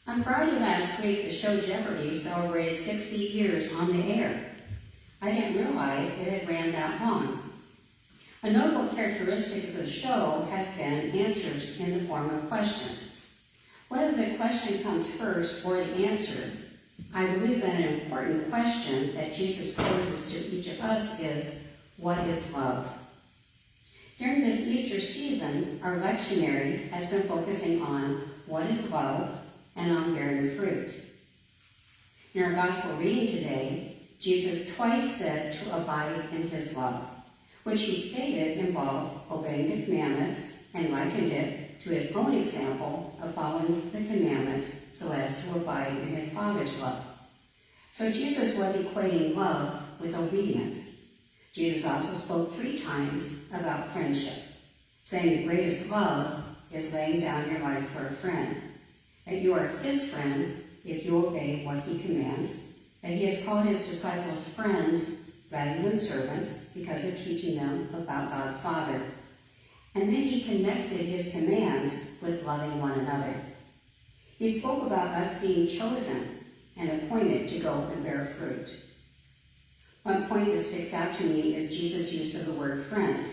On Friday last week, the show Jeopardy celebrated 60 years on the air. I didn't realize it had ran that long. A notable characteristic of the show has been answers in the form of questions. Whether the question comes first or the answer, I believe that an important question that Jesus poses to each of us is, what is love? During this Easter season, our lectionary has been focusing on what is love and on bearing fruit. In our gospel reading today, Jesus twice said to abide in his love, which he stated involved obeying the commandments and likened it to his own example of following the commandments so as to abide in his Father's love. So Jesus was equating love with obedience. Jesus also spoke 3 times about friendship, saying the greatest love is laying down your life for a friend, that you are his friend if you obey what he commands, that he has called his disciples friends rather than servants because of teaching them about God the Father. And then he connected his commands with loving one another. He spoke about us being chosen and appointed to go and bear fruit. One point that sticks out to me is Jesus' use of the word friend.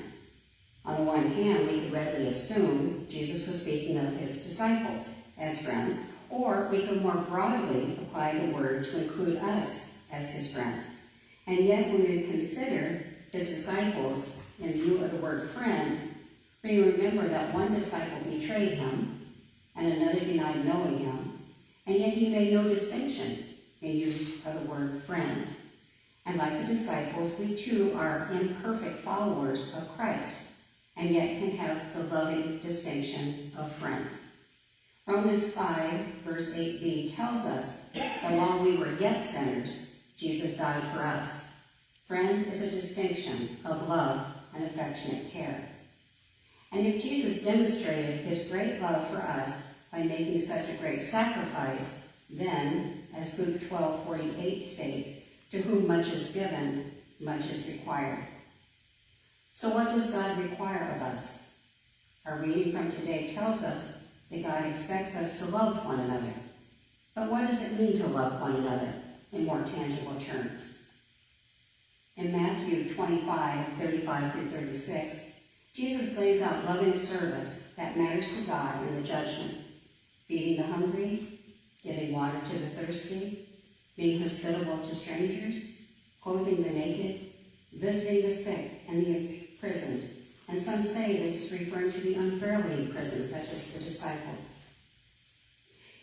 On the one hand, we could readily assume Jesus was speaking of his disciples as friends, or we could more broadly apply the word to include us as his friends. And yet, when we consider his disciples in view of the word friend, we remember that one disciple betrayed him and another denied knowing him, and yet he made no distinction in use of the word friend. And like the disciples, we too are imperfect followers of Christ, and yet can have the loving distinction of friend. Romans 5, verse 8b tells us that while we were yet sinners, Jesus died for us. Friend is a distinction of love and affectionate care. And if Jesus demonstrated his great love for us by making such a great sacrifice, then, as Luke 12:48 states, to whom much is given, much is required. So what does God require of us? Our reading from today tells us that God expects us to love one another. But what does it mean to love one another in more tangible terms? In Matthew 25:35-36, Jesus lays out loving service that matters to God in the judgment, feeding the hungry, giving water to the thirsty, being hospitable to strangers, clothing the naked, visiting the sick and the imprisoned. And some say this is referring to the unfairly imprisoned, such as the disciples.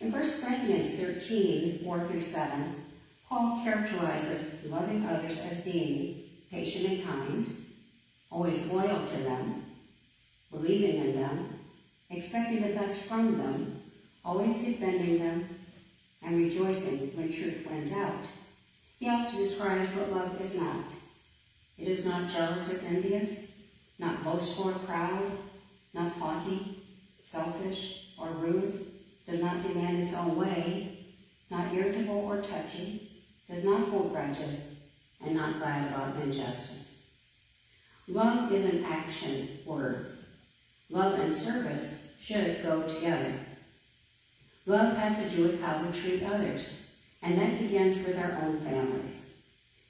In 1 Corinthians 13:4-7, Paul characterizes loving others as being patient and kind, always loyal to them, believing in them, expecting the best from them, always defending them, and rejoicing when truth wins out. He also describes what love is not. It is not jealous or envious, not boastful or proud, not haughty, selfish, or rude, does not demand its own way, not irritable or touchy, does not hold grudges, and not glad about injustice. Love is an action word. Love and service should go together. Love has to do with how we treat others, and that begins with our own families.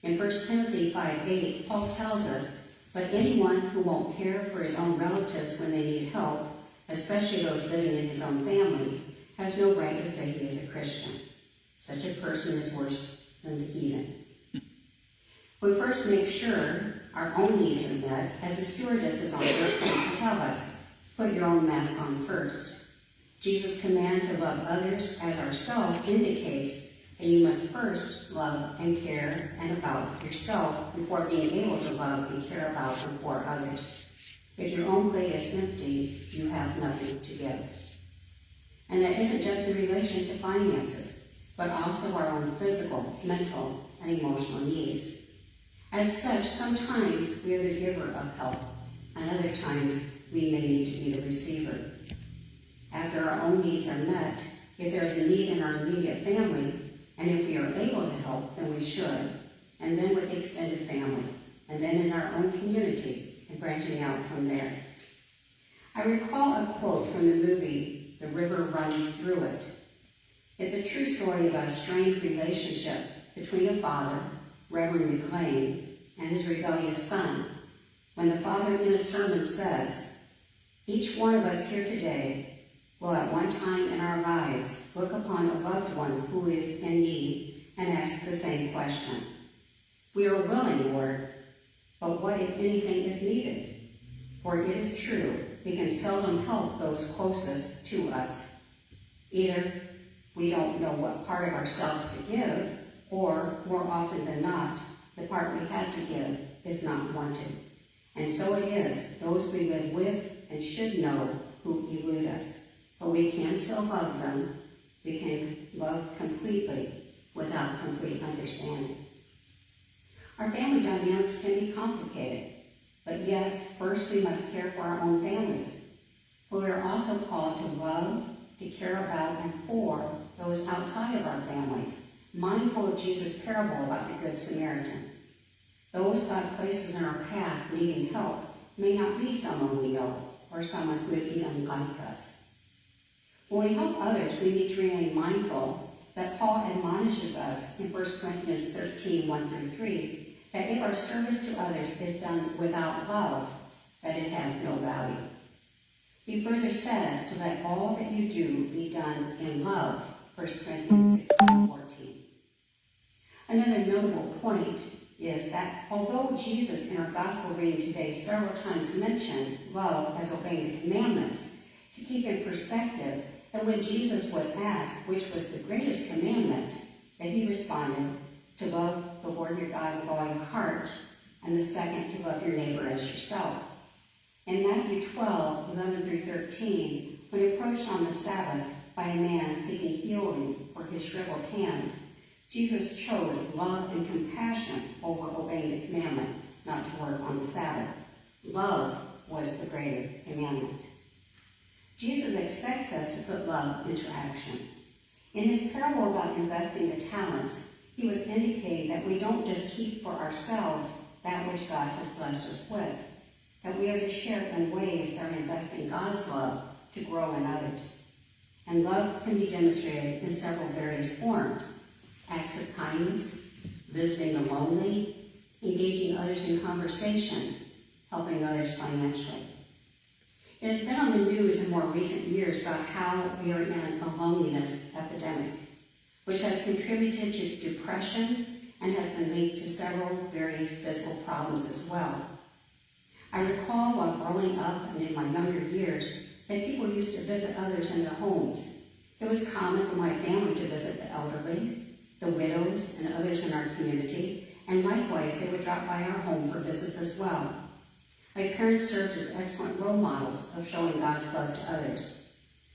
In 1 Timothy 5:8, Paul tells us, but anyone who won't care for his own relatives when they need help, especially those living in his own family, has no right to say he is a Christian. Such a person is worse than the heathen. We first make sure our own needs are met, as the stewardesses on airplanes tell us, put your own mask on first. Jesus' command to love others as ourselves indicates that you must first love and care and about yourself before being able to love and care about and for others. If your own plate is empty, you have nothing to give. And that isn't just in relation to finances, but also our own physical, mental, and emotional needs. As such, sometimes we are the giver of help, and other times we may need to be the receiver. After our own needs are met, if there is a need in our immediate family, and if we are able to help, then we should, and then with extended family, and then in our own community, and branching out from there. I recall a quote from the movie The River Runs Through It. It's a true story about a strained relationship between a father, Reverend McLean, and his rebellious son, when the father in a sermon says, "Each one of us here today will at one time in our lives look upon a loved one who is in need and ask the same question. We are willing, Lord, but what if anything is needed? For it is true, we can seldom help those closest to us. Either we don't know what part of ourselves to give, or, more often than not, the part we have to give is not wanted. And so it is, those we live with and should know who elude us. But we can still love them. We can love completely without complete understanding." Our family dynamics can be complicated. But yes, first we must care for our own families. But we are also called to love, to care about, and for those outside of our families, mindful of Jesus' parable about the Good Samaritan. Those God places in our path needing help may not be someone we know or someone who is even like us. When we help others, we need to remain mindful that Paul admonishes us in 1 Corinthians 13, 1-3, that if our service to others is done without love, that it has no value. He further says to let all that you do be done in love, 1 Corinthians 16:14. Another notable point is that although Jesus in our gospel reading today several times mentioned love as obeying the commandments, to keep in perspective that when Jesus was asked which was the greatest commandment, that he responded, to love the Lord your God with all your heart, and the second, to love your neighbor as yourself. In Matthew 12:11-13, when approached on the Sabbath by a man seeking healing for his shriveled hand, Jesus chose love and compassion over obeying the commandment not to work on the Sabbath. Love was the greater commandment. Jesus expects us to put love into action. In his parable about investing the talents, he was indicating that we don't just keep for ourselves that which God has blessed us with, that we are to share in ways that are investing God's love to grow in others. And love can be demonstrated in several various forms: acts of kindness, visiting the lonely, engaging others in conversation, helping others financially. It has been on the news in more recent years about how we are in a loneliness epidemic, which has contributed to depression and has been linked to several various physical problems as well. I recall while growing up and in my younger years that people used to visit others in their homes. It was common for my family to visit the elderly, the widows, and others in our community, and likewise they would drop by our home for visits as well. My parents served as excellent role models of showing God's love to others.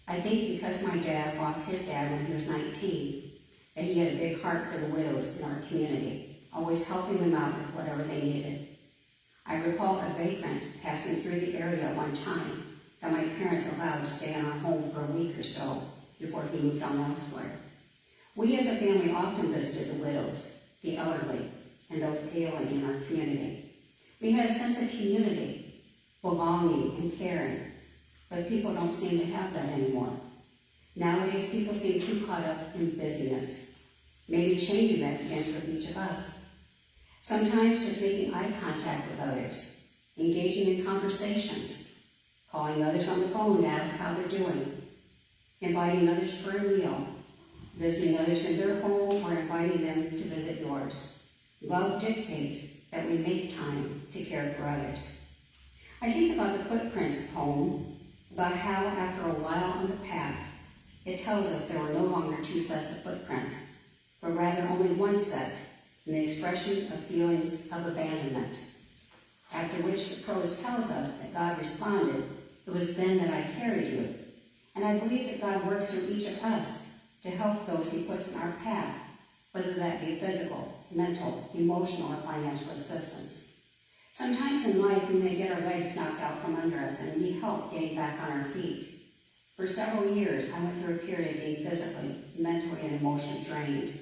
I think because my dad lost his dad when he was 19, that he had a big heart for the widows in our community, always helping them out with whatever they needed. I recall a vagrant passing through the area at one time that my parents allowed to stay in our home for a week or so before he moved on elsewhere. We as a family often visited the widows, the elderly, and those ailing in our community. We had a sense of community, belonging, and caring, but people don't seem to have that anymore. Nowadays, people seem too caught up in busyness. Maybe changing that begins with each of us. Sometimes just making eye contact with others, engaging in conversations, calling others on the phone to ask how they're doing, inviting others for a meal, visiting others in their home, or inviting them to visit yours. Love dictates that we make time to care for others. I think about the Footprints poem, about how after a while on the path, it tells us there were no longer two sets of footprints, but rather only one set, in the expression of feelings of abandonment. After which the prose tells us that God responded, "It was then that I carried you." And I believe that God works through each of us to help those he puts in our path, whether that be physical, mental, emotional, or financial assistance. Sometimes in life we may get our legs knocked out from under us and need help getting back on our feet. For several years, I went through a period of being physically, mentally, and emotionally drained.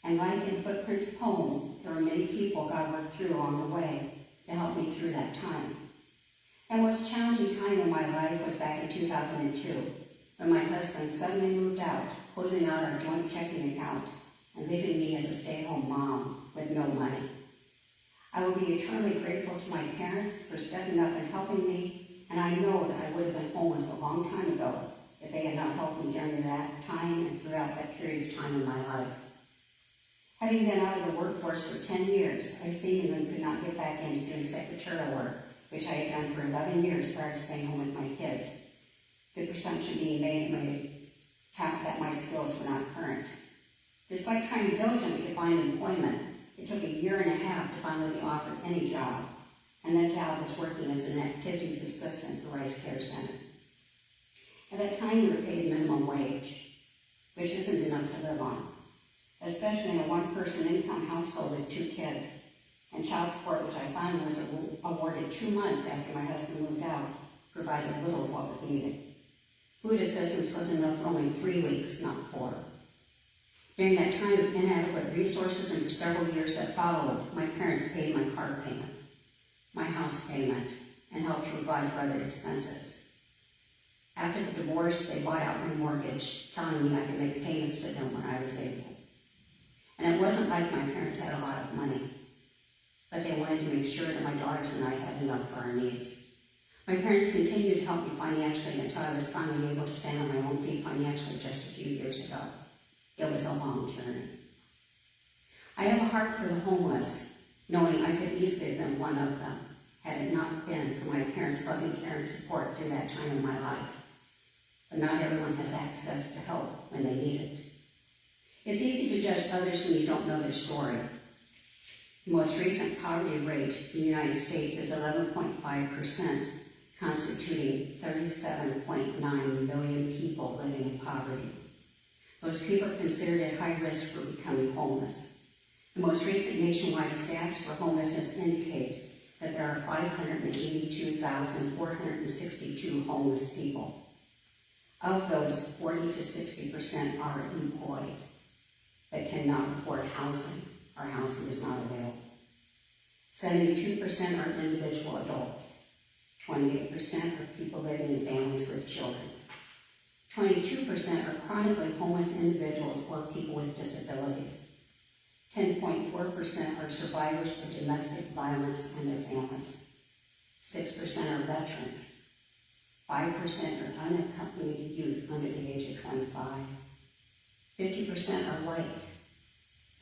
And like in Footprints' poem, there were many people God worked through along the way to help me through that time. And the most challenging time in my life was back in 2002, when my husband suddenly moved out, closing out our joint checking account and leaving me as a stay-at-home mom with no money. I will be eternally grateful to my parents for stepping up and helping me, and I know that I would have been homeless a long time ago if they had not helped me during that time and throughout that period of time in my life. Having been out of the workforce for 10 years, I seemingly could not get back into doing secretarial work, which I had done for 11 years prior to staying home with my kids. The presumption being made that my skills were not current. Despite trying diligently to find employment, it took a year and a half to finally be offered any job, and that job was working as an activities assistant for Rice Care Center. At that time, we were paid minimum wage, which isn't enough to live on, especially in a one-person income household with 2 kids, and child support, which I finally was awarded 2 months after my husband moved out, provided little of what was needed. Food assistance was enough for only 3 weeks, not 4. During that time of inadequate resources and for several years that followed, my parents paid my car payment, my house payment, and helped to provide for other expenses. After the divorce, they bought out my mortgage, telling me I could make payments to them when I was able. And it wasn't like my parents had a lot of money, but they wanted to make sure that my daughters and I had enough for our needs. My parents continued to help me financially until I was finally able to stand on my own feet financially just a few years ago. It was a long journey. I have a heart for the homeless, knowing I could easily have been one of them had it not been for my parents' loving care and support through that time in my life. But not everyone has access to help when they need it. It's easy to judge others when you don't know their story. The most recent poverty rate in the United States is 11.5%, constituting 37.9 million people living in poverty. Those people are considered at high risk for becoming homeless. The most recent nationwide stats for homelessness indicate that there are 582,462 homeless people. Of those, 40 to 60% are employed but cannot afford housing, or housing is not available. 72% are individual adults. 28% are people living in families with children. 22% are chronically homeless individuals or people with disabilities. 10.4% are survivors of domestic violence and their families. 6% are veterans. 5% are unaccompanied youth under the age of 25. 50% are white.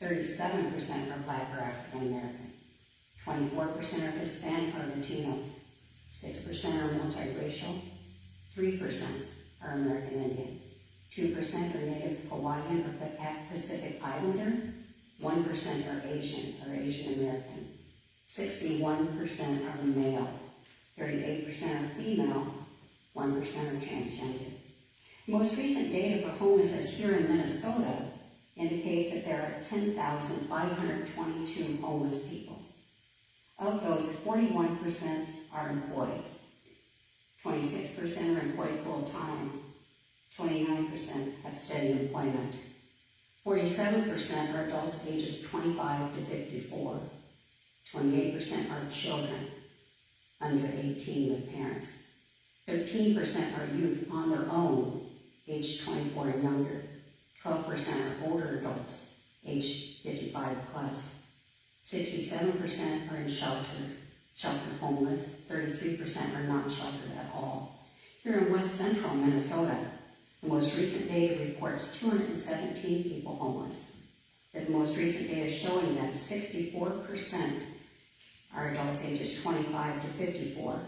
37% are Black or African American. 24% are Hispanic or Latino. 6% are multiracial. 3% are American Indian. 2% are Native Hawaiian or Pacific Islander. 1% are Asian or Asian American. 61% are male. 38% are female. 1% are transgender. The most recent data for homelessness here in Minnesota indicates that there are 10,522 homeless people. Of those, 41% are employed. 26% are employed full-time. 29% have steady employment. 47% are adults ages 25 to 54. 28% are children under 18 with parents. 13% are youth on their own, aged 24 and younger. 12% are older adults, aged 55 plus. 67% are in sheltered homeless. 33% are not sheltered at all. Here in West Central Minnesota, the most recent data reports 217 people homeless, with the most recent data showing that 64% are adults ages 25 to 54,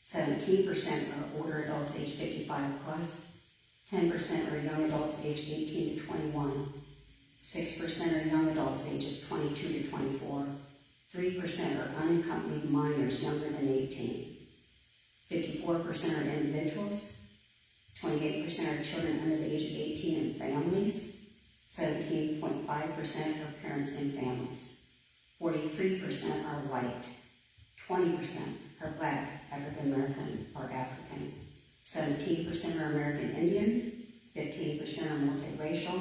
17% are older adults aged 55 plus, 10% are young adults aged 18 to 21, 6% are young adults ages 22 to 24, 3% are unaccompanied minors younger than 18, 54% are individuals, 28% are children under the age of 18 and families, 17.5% are parents and families, 43% are white, 20% are Black, African American, or African, 17% are American Indian, 15% are multiracial,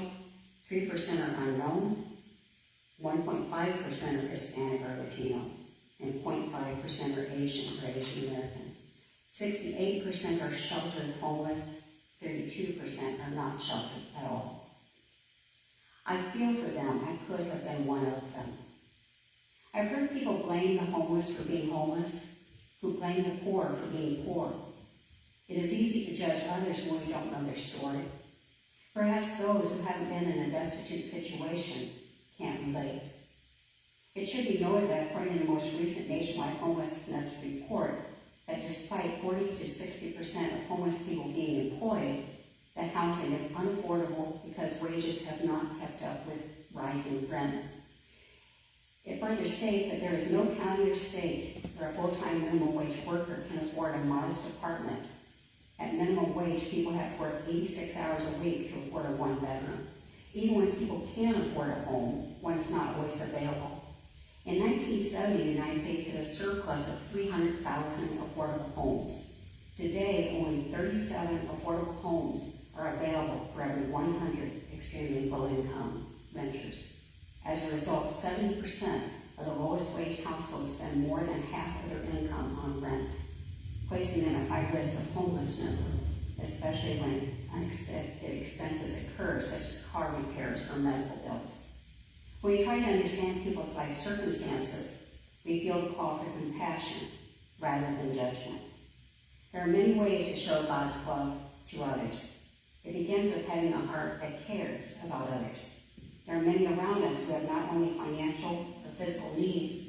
3% are unknown, 1.5% are Hispanic or Latino, and 0.5% are Asian or Asian American. 68% are sheltered homeless, 38% 32% are not sheltered at all. I feel for them. I could have been one of them. I've heard people blame the homeless for being homeless, who blame the poor for being poor. It is easy to judge others when we don't know their story. Perhaps those who haven't been in a destitute situation can't relate. It should be noted that according to the most recent nationwide homelessness report, that despite 40 to 60% of homeless people being employed, that housing is unaffordable because wages have not kept up with rising rent. It further states that there is no county or state where a full-time minimum wage worker can afford a modest apartment. At minimum wage, people have to work 86 hours a week to afford a one-bedroom. Even when people can afford a home, one is not always available. In 1970, the United States had a surplus of 300,000 affordable homes. Today, only 37 affordable homes are available for every 100 extremely low-income renters. As a result, 70% of the lowest wage households spend more than half of their income on rent, placing them at high risk of homelessness, especially when unexpected expenses occur, such as car repairs or medical bills. When we try to understand people's life circumstances, we feel the call for compassion rather than judgment. There are many ways to show God's love to others. It begins with having a heart that cares about others. There are many around us who have not only financial or physical needs,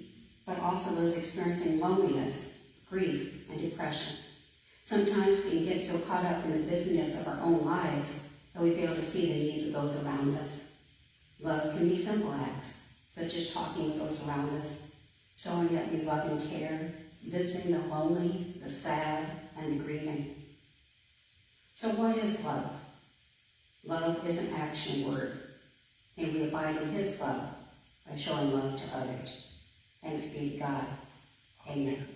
but also those experiencing loneliness, grief, and depression. Sometimes we can get so caught up in the busyness of our own lives that we fail to see the needs of those around us. Love can be simple acts, such as talking with those around us, showing that we love and care, visiting the lonely, the sad, and the grieving. So what is love? Love is an action word, and we abide in His love by showing love to others. Thanks be to God. Amen.